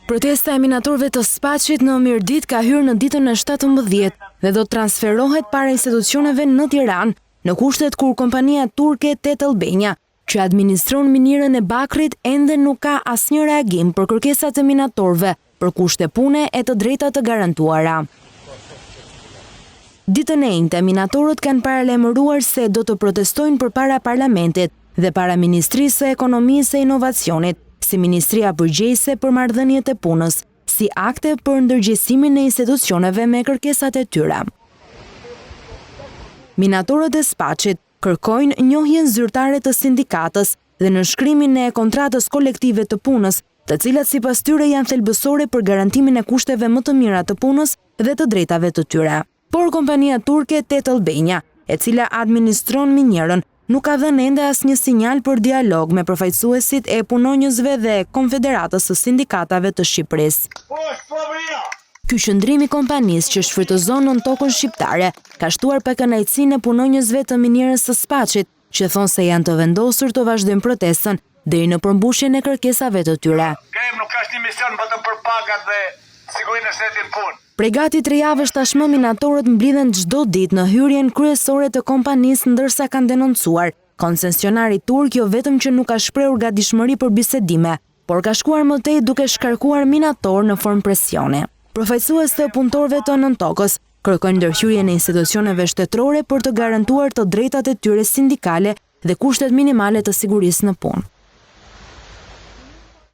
Protesta e minatorëve të Spaçit në Mirdit ka hyrë në ditën e 17 dhe do të transferohet para institucioneve në Tiranë, në kushtet kur kompania turke Tet Albania, që administron minierën e Bakrit, ende nuk ka asnjë reagim për kërkesat e minatorëve për kushte pune e të drejta të garantuara. Ditën e njëjtë, minatorët kanë paralajmëruar se do të protestojnë përpara parlamentit dhe para Ministrisë së Ekonomisë e Inovacionit, si Ministria Përgjegjëse për marrëdhëniet e punës, si akte për ndërgjegjësimin e institucioneve me kërkesat e tyre. Minatorët e Spaçit kërkojnë njohjen zyrtare të sindikatës dhe nënshkrimin e kontratës kolektive të punës, të cilat sipas tyre janë thelbësore për garantimin e kushteve më të mira të punës dhe të drejtave të tyre. Por kompania turke Tet Albania, e cila administron minierën, nuk ka dhënë ende asnjë sinjal për dialog me përfaqësuesit e punonjësve dhe Konfederatës së Sindikatave të Shqipërisë. Ky qëndrim i kompanisë që shfrytëzon nën tokën shqiptare ka shtuar pa kënaqësinë e punonjësve të minierës së Spaçit, që thonë se janë të vendosur të vazhdojnë protestën deri në përmbushjen e kërkesave të tyre. Nuk ka një mision vetëm për pagat dhe sigurinë e shtetit punë. Prej gati 3 javësh tashmë minatorët mblidhen çdo ditë në hyrjen kryesore të kompanisë, ndërsa kanë denoncuar koncesionari turk jo vetëm që nuk ka shprehur gatishmëri për bisedime, por ka shkuar më tej duke shkarkuar minator në formë presioni. Përfaqësues të punëtorëve të nën tokës kërkojnë ndërhyrjen e institucioneve shtetërore për të garantuar të drejtat e tyre sindikale dhe kushtet minimale të sigurisë në punë.